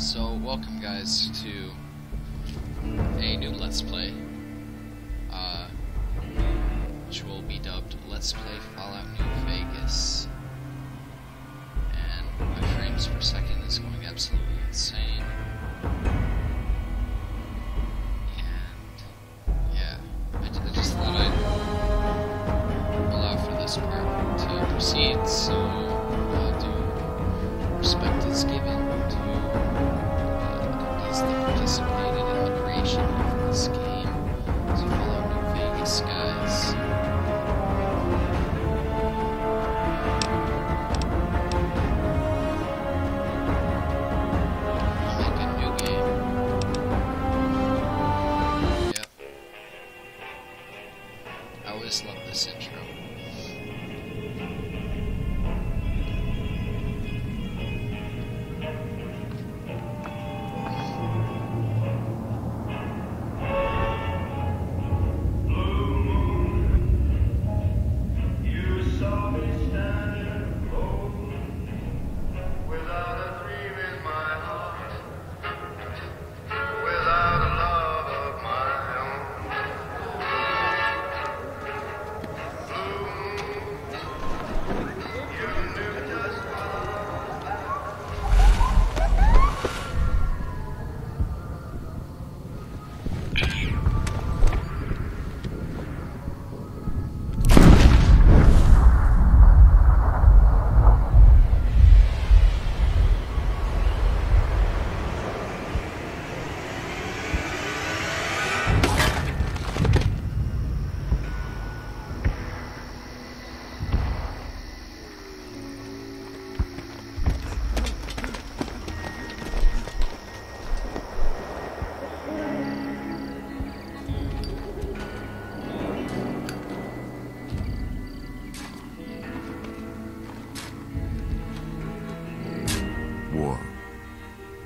So, welcome guys to a new Let's Play, which will be dubbed Let's Play Fallout New Vegas. And my frames per second is going absolutely insane. And, yeah, I just thought I'd allow for this part to proceed, so due respect is given to that participated in the creation of this game. So Fallout New Vegas, guys. I'll make a new game. Yep. I always love this intro.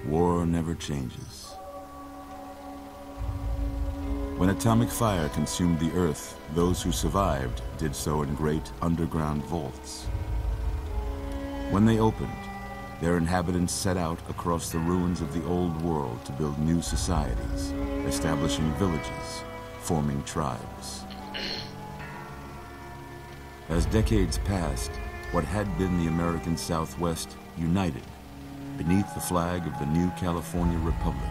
War never changes. When atomic fire consumed the Earth, those who survived did so in great underground vaults. When they opened, their inhabitants set out across the ruins of the old world to build new societies, establishing villages, forming tribes. As decades passed, what had been the American Southwest united beneath the flag of the new California Republic,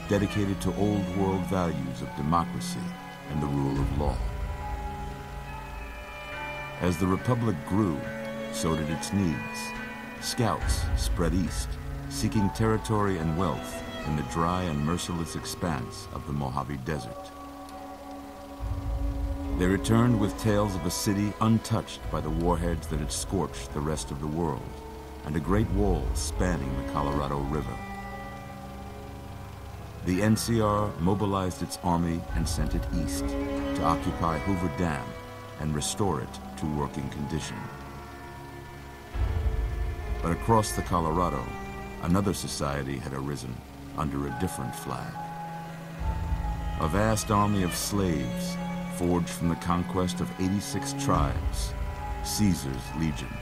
dedicated to old world values of democracy and the rule of law. As the Republic grew, so did its needs. Scouts spread east, seeking territory and wealth in the dry and merciless expanse of the Mojave Desert. They returned with tales of a city untouched by the warheads that had scorched the rest of the world, and a great wall spanning the Colorado River. The NCR mobilized its army and sent it east to occupy Hoover Dam and restore it to working condition. But across the Colorado, another society had arisen under a different flag. A vast army of slaves forged from the conquest of 86 tribes, Caesar's Legion.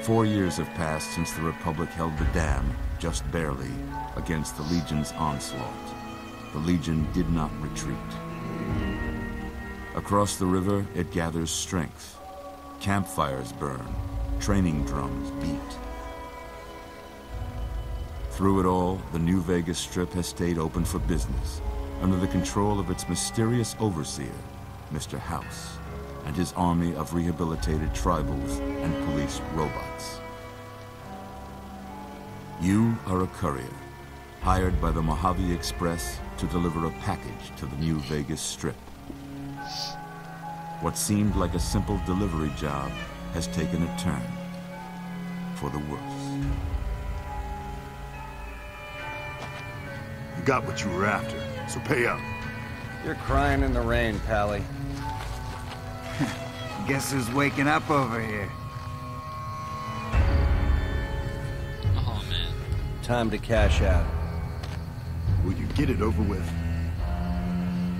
4 years have passed since the Republic held the dam, just barely, against the Legion's onslaught. The Legion did not retreat. Across the river, it gathers strength. Campfires burn, training drums beat. Through it all, the New Vegas Strip has stayed open for business, under the control of its mysterious overseer, Mr. House, and his army of rehabilitated tribals and police robots. You are a courier, hired by the Mojave Express to deliver a package to the New Vegas Strip. What seemed like a simple delivery job has taken a turn for the worse. You got what you were after, so pay up. You're crying in the rain, Pally. Guess who's waking up over here? Oh man. Time to cash out. Will you get it over with?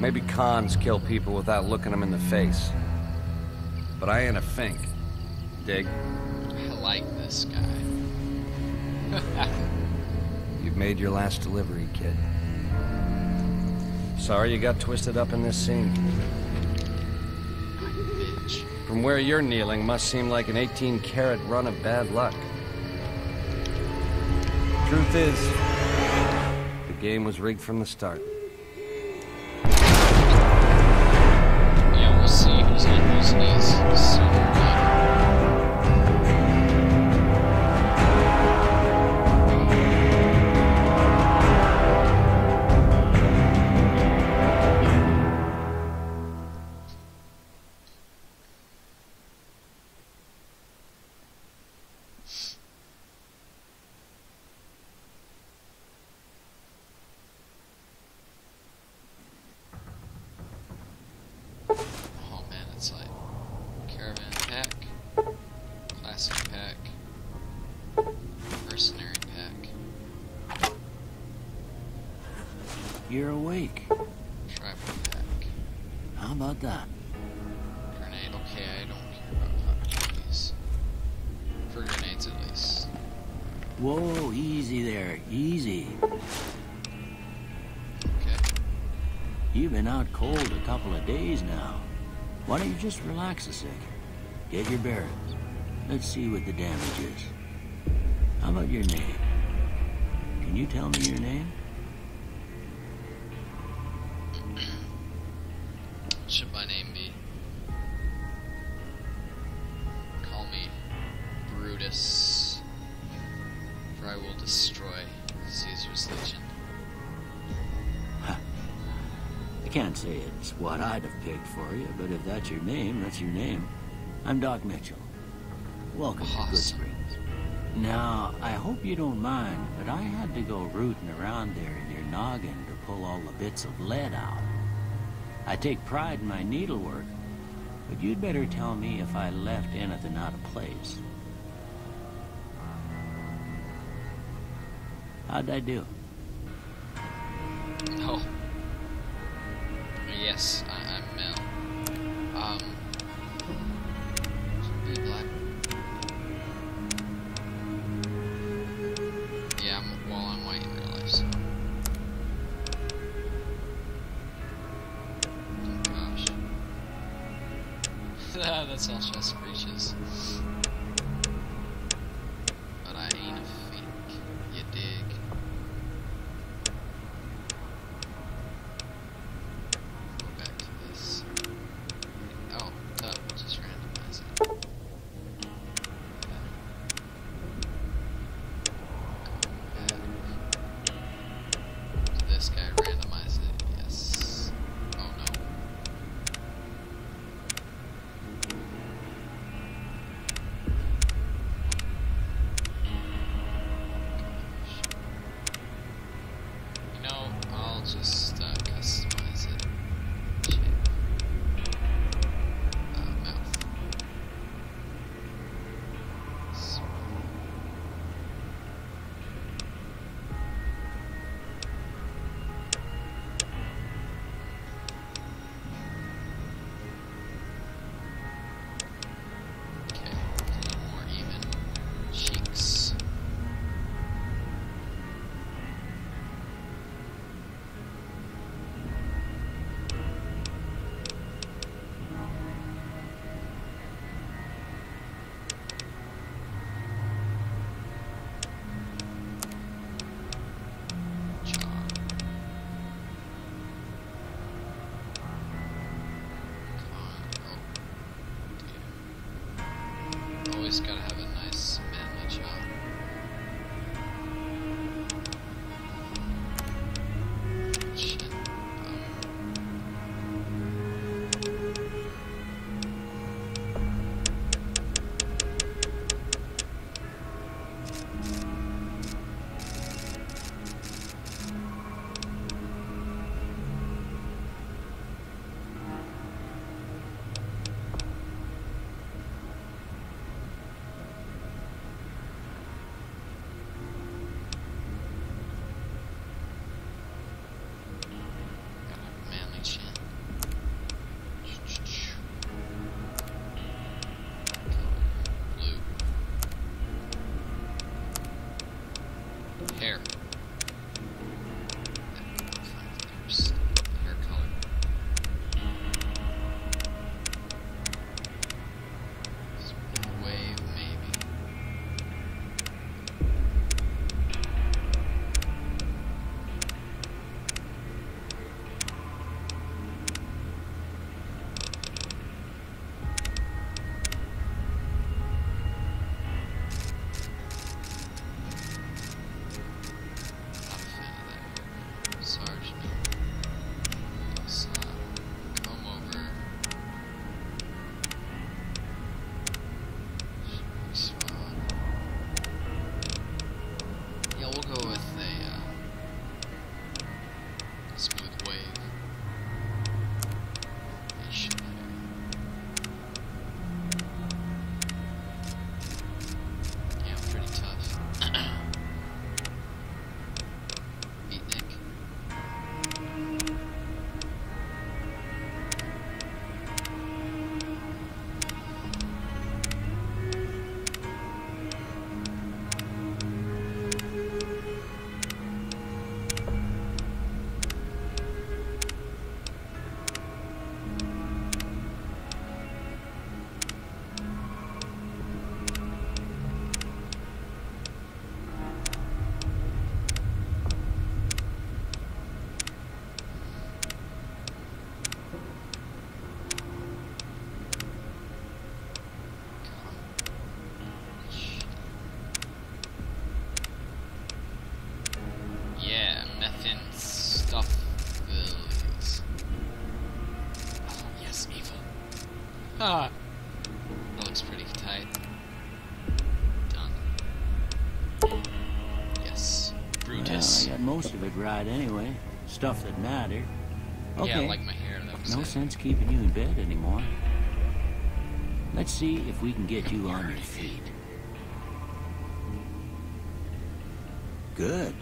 Maybe cons kill people without looking them in the face. But I ain't a fink. Dig? I like this guy. You've made your last delivery, kid. Sorry you got twisted up in this scene. Bitch. From where you're kneeling must seem like an 18-carat run of bad luck. Truth is, the game was rigged from the start. Yeah, we'll see who's on whose knees sooner or later. Oh man, it's like caravan pack, classic pack, mercenary pack, You're awake. tribal pack, How about that? grenade. Okay, I don't care about hotkeys. For grenades at least. Whoa, easy there, easy. Okay. You've been out cold a couple of days now. Why don't you just relax a second? Get your bearings. Let's see what the damage is. How about your name? Can you tell me your name? What should my name be? Call me Brutus, for I will destroy Caesar's legion. I can't say it's what I'd have picked for you, but if that's your name, that's your name. I'm Doc Mitchell. Welcome to Good Awesome. Springs. Now, I hope you don't mind, but I had to go rooting around there in your noggin to pull all the bits of lead out. I take pride in my needlework, but you'd better tell me if I left anything out of place. How'd I do? Oh. Yes, I'm Mel. Should be black. Yeah, I'm white in real life, so. Oh gosh. That's all chest breaches. But I ain't a fake, you dig? Go back to this. Oh, duh, just randomize it. Go back to this guy, randomize it, yes. Oh no. That looks pretty tight. Done. Yes. Brutus. Well, I got most of it right anyway. Stuff that mattered. Okay. Yeah, like my hair, that was No it. sense keeping you in bed anymore. Let's see if we can get you on your feet. Good.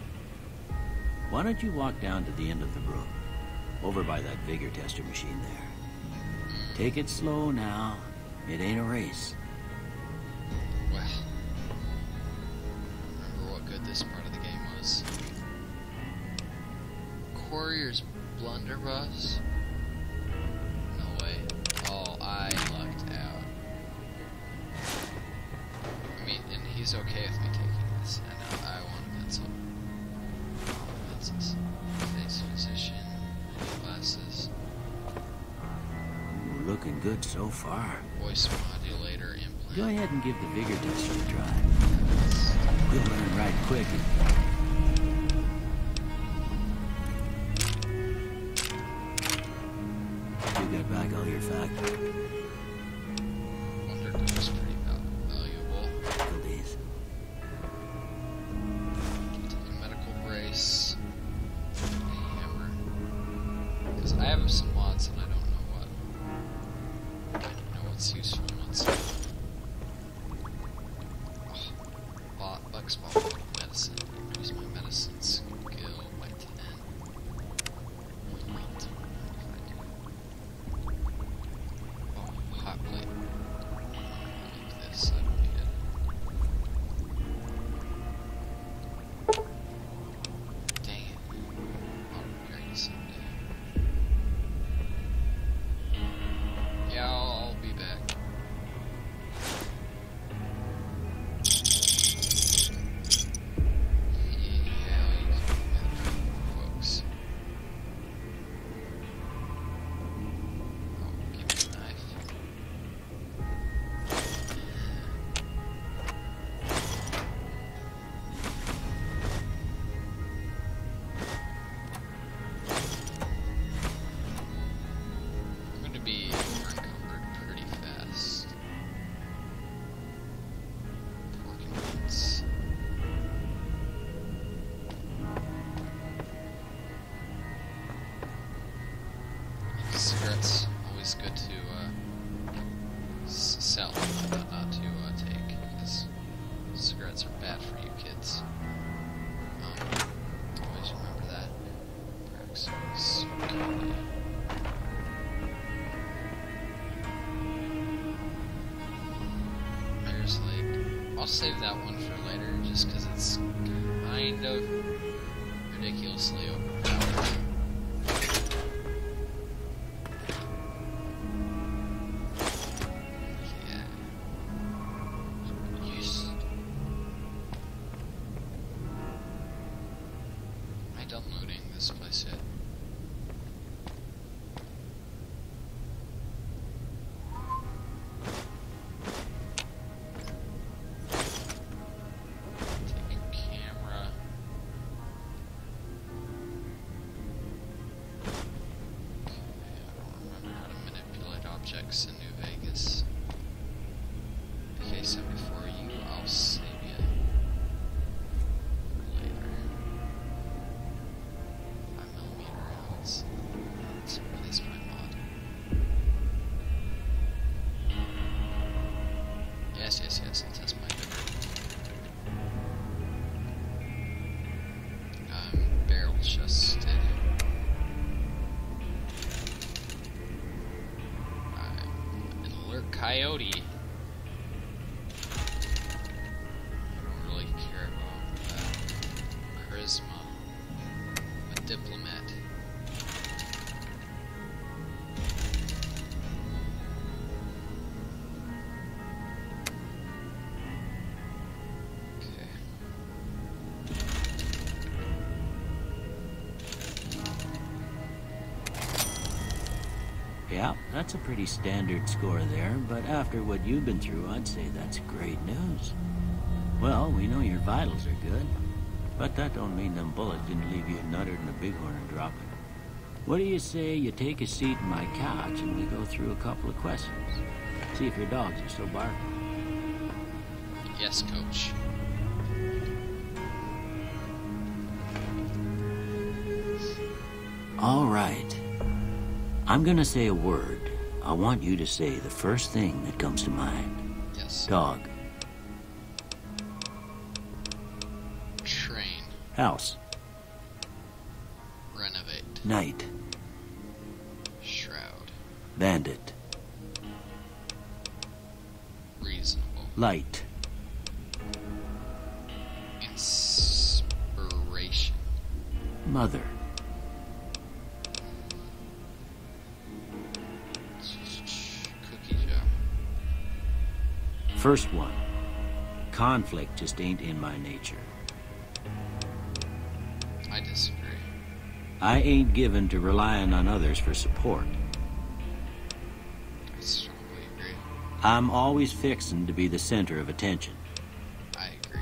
Why don't you walk down to the end of the room? Over by that vigor tester machine there. Take it slow now. It ain't a race. Well, remember what good this part of the game was. Courier's Blunder bus? No way. Oh, I lucked out. I mean, and he's okay with me taking this. I know I want a pencil. Pencils. Face position. Glasses. We're looking good so far. Voice modulator implant. Go ahead and give the vigor tester a try. We'll learn right quick. You got back all your facts. Wonder if it was pretty valuable. Faculties. Take a medical brace. A hammer. Because I have some mods and I don't know what. I don't know what's useful and what's not. Oh, Bucks ball medicine. Use my medicine skill by 10. Oh, hot plate. Like this, I don't need it. Dang it. I'll repair you someday. Yeah, I'll be back. Folks. Oh, give me a knife. I'm going to be encumbered pretty fast. Poor convenience. Cigarettes, always good to sell, not to take, because cigarettes are bad for you kids. Always remember that. Praxis. Mare's Lake. I'll save that one for later, just because it's kind of ridiculously overpowered. Downloading this place yet. Take a camera. Okay, I don't remember how to manipulate objects in New Vegas. AK-74, I'll save you. Yes, I'll test my barrel chested. An alert coyote. I don't really care about charisma. A diplomat. Yeah, that's a pretty standard score there, but after what you've been through, I'd say that's great news. Well, we know your vitals are good, but that don't mean them bullets didn't leave you nuttered and a bighorn are dropping. What do you say you take a seat in my couch and we go through a couple of questions? See if your dogs are still barking. Yes, coach. All right. I'm gonna say a word. I want you to say the first thing that comes to mind. Yes. Dog. Train. House. Renovate. Night. Shroud. Bandit. Reasonable. Light. Inspiration. Mother. Cookie jar. First one. Conflict just ain't in my nature. I disagree. I ain't given to relying on others for support. I strongly agree. I'm always fixin' to be the center of attention. I agree.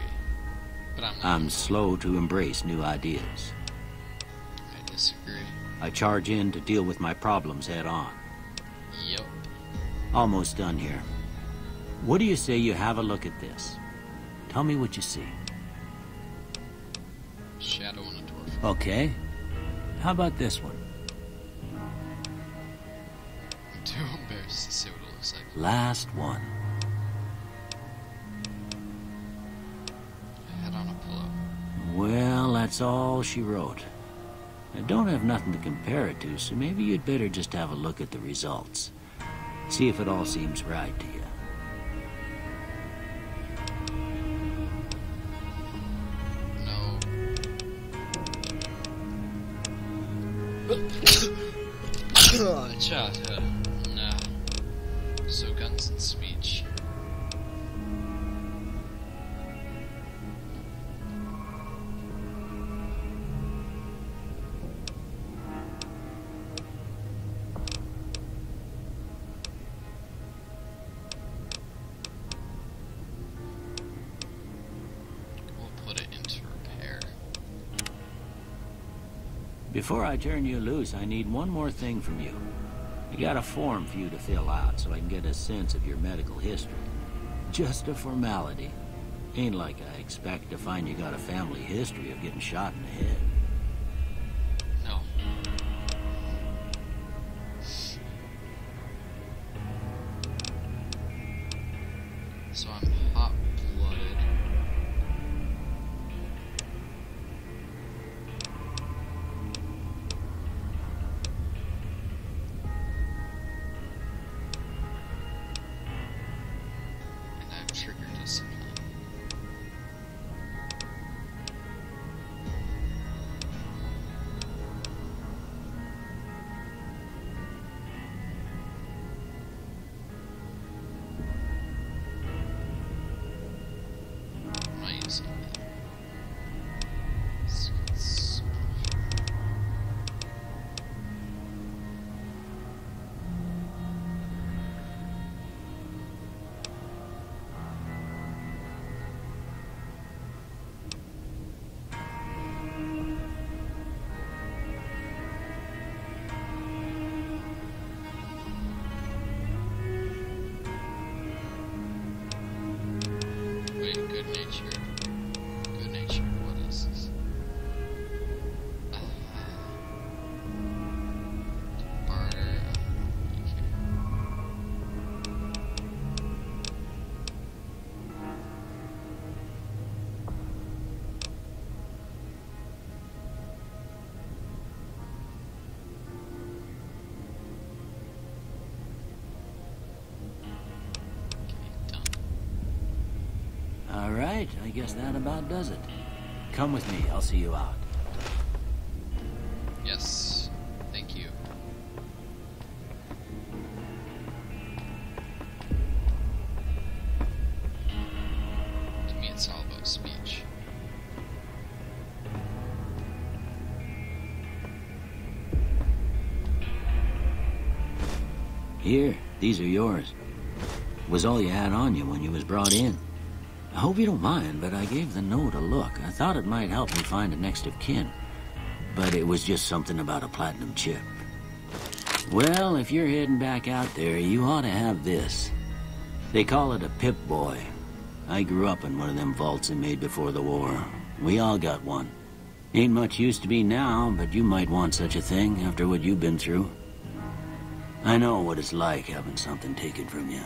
But I'm slow to embrace new ideas. I disagree. I charge in to deal with my problems head on. Yep. Almost done here. What do you say you have a look at this? Tell me what you see. Shadow on a dwarf. Okay. How about this one? I'm too embarrassed to see what it looks like. Last one. Head on a pillow. Well, that's all she wrote. I don't have nothing to compare it to, so maybe you'd better just have a look at the results. See if it all seems right to you. No. Childhood. Nah. So guns and speech. We'll put it into repair. Before I turn you loose, I need one more thing from you. I got a form for you to fill out so I can get a sense of your medical history. Just a formality. Ain't like I expect to find you got a family history of getting shot in the head. No. So I'm hot-blooded. And I've triggered discipline. I'm not using that. It's Wait, good natured. Good natured, what is this? Barter. Okay. Okay, done. All right, I guess that about does it. Come with me, I'll see you out. Yes. Thank you. To me, it's all about speech. Here, these are yours. Was all you had on you when you was brought in. I hope you don't mind, but I gave the note a look. I thought it might help me find a next of kin. But it was just something about a platinum chip. Well, if you're heading back out there, you ought to have this. They call it a Pip-Boy. I grew up in one of them vaults they made before the war. We all got one. Ain't much use to be now, but you might want such a thing after what you've been through. I know what it's like having something taken from you.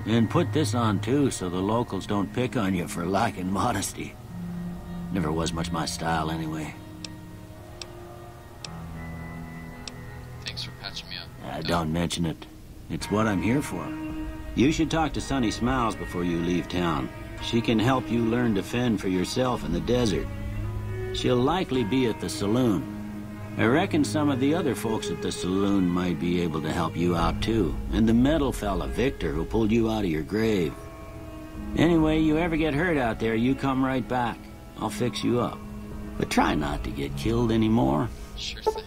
And put this on too, so the locals don't pick on you for lacking modesty. Never was much my style anyway. Thanks for patching me up. Don't mention it. It's what I'm here for. You should talk to Sunny Smiles before you leave town. She can help you learn to fend for yourself in the desert. She'll likely be at the saloon. I reckon some of the other folks at the saloon might be able to help you out too. And the metal fella, Victor, who pulled you out of your grave. Anyway, you ever get hurt out there, you come right back. I'll fix you up. But try not to get killed anymore. Sure thing.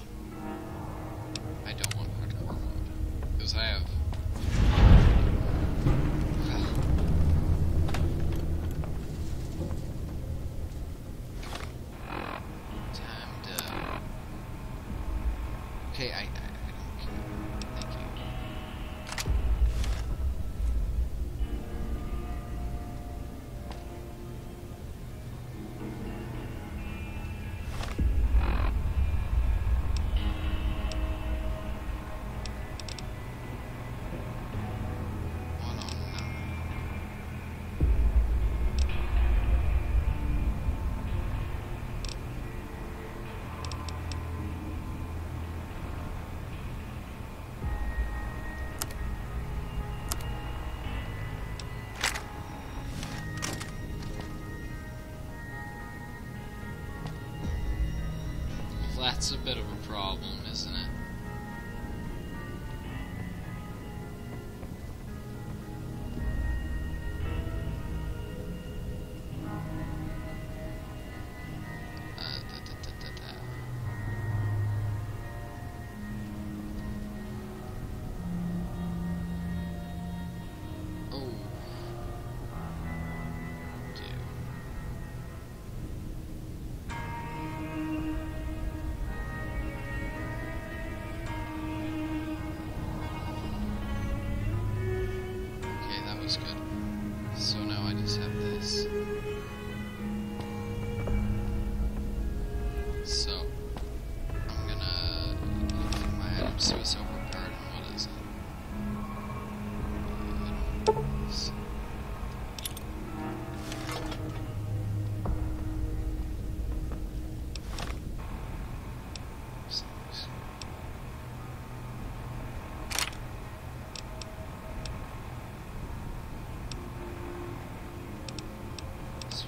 I don't want hardcore mode. Because I have... time to... Okay, I don't care. Thank you. That's a bit of a problem, isn't it? Good. So now I just have this. So I'm gonna look for my items, see what's overpowered and what isn't.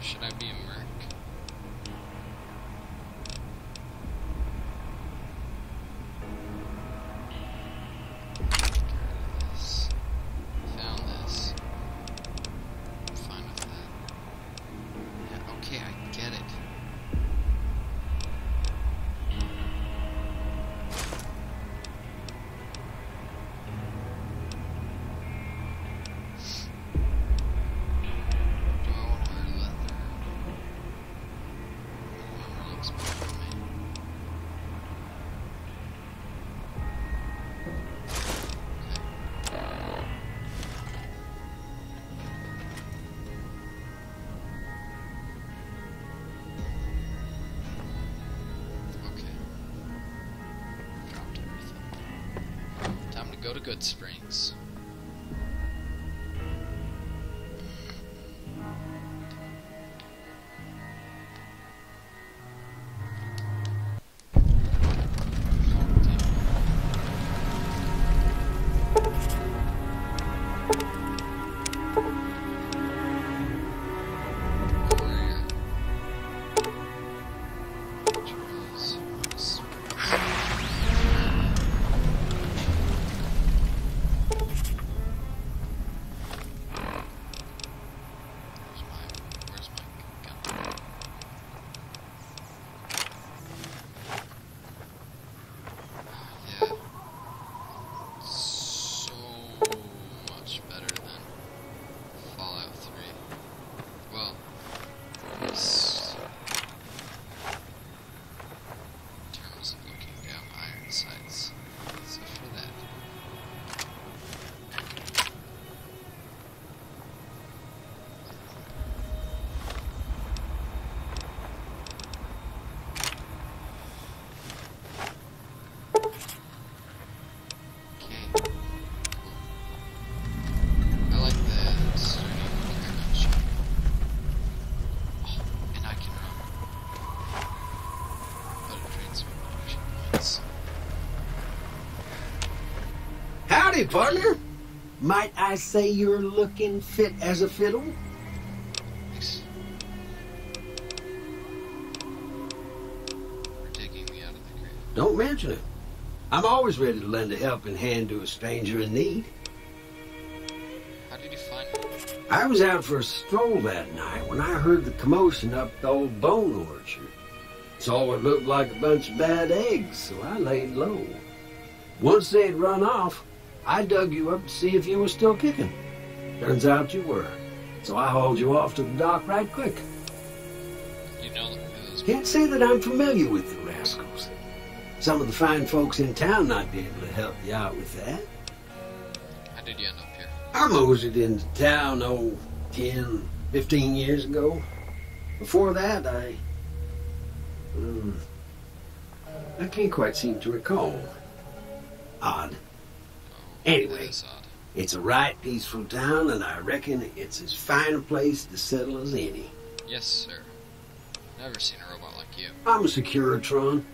Should I be a merc? Get rid of this. Found this. I'm fine with that. Yeah, okay, I get it. Go to Good Springs. Courier. Hey, partner. Might I say you're looking fit as a fiddle? Thanks. For taking me out of the grave. Don't mention it. I'm always ready to lend a helping hand to a stranger in need. How did you find me? I was out for a stroll that night when I heard the commotion up the old bone orchard. Saw what looked like a bunch of bad eggs, so I laid low. Once they'd run off, I dug you up to see if you were still kicking. Turns out you were. So I hauled you off to the dock right quick. You know who those Can't say that I'm familiar with the rascals. Some of the fine folks in town might be able to help you out with that. How did you end up here? I moseyed into town, 10, 15 years ago. Before that, I can't quite seem to recall. Odd. Anyway, That is odd. it's a right peaceful town, and I reckon it's as fine a place to settle as any. Yes, sir. Never seen a robot like you. I'm a Securitron.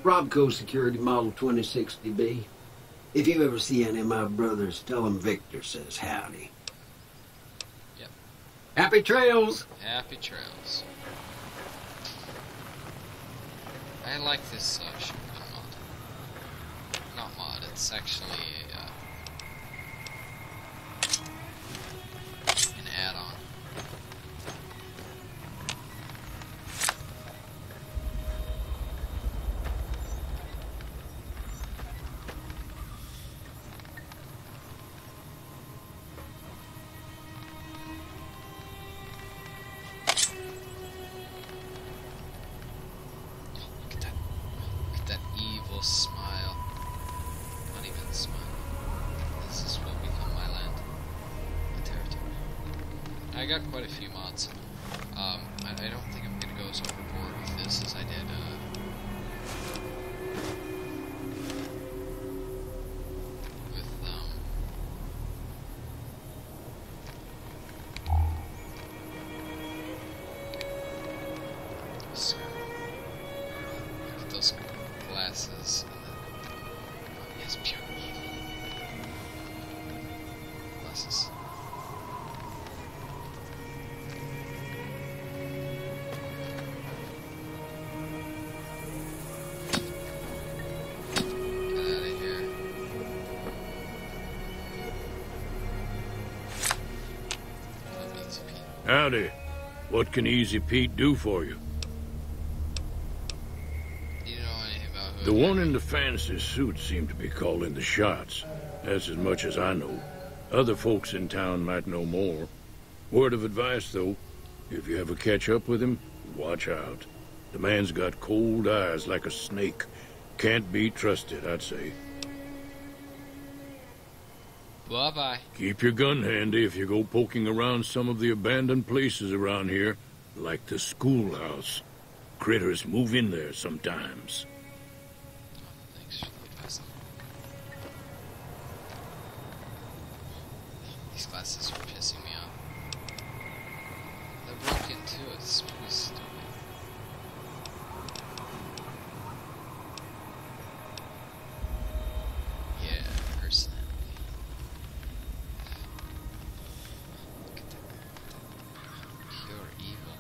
RobCo Security Model 2060B. If you ever see any of my brothers, tell them Victor says howdy. Yep. Happy trails! Happy trails. I like this shotgun mod. Not mod, it's actually an add-on. Look at that evil smile. Not even a smile. This is what become my land. My territory. I got quite a few mods. I don't think I'm gonna go as overboard with this as I did, with, so, look at those glasses. Oh, yes, pure evil. Glasses. Get out of here. Love Easy Pete. Howdy. What can Easy Pete do for you? You know anything about who? The one in the fancy suit seemed to be calling the shots. That's as much as I know. Other folks in town might know more. Word of advice, though. If you ever catch up with him, watch out. The man's got cold eyes like a snake. Can't be trusted, I'd say. Bye-bye. Keep your gun handy if you go poking around some of the abandoned places around here, like the schoolhouse. Critters move in there sometimes. Thanks for the advice. These glasses are pissing me off. They're broken too, it's pretty stupid. Yeah, personality. Look at that. Pure evil.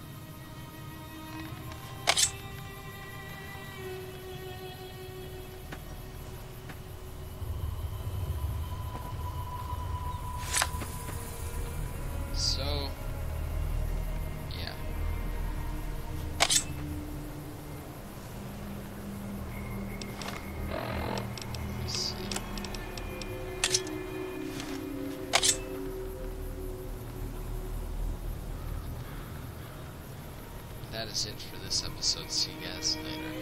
So, yeah. Let's see. That is it for this episode. See you guys later.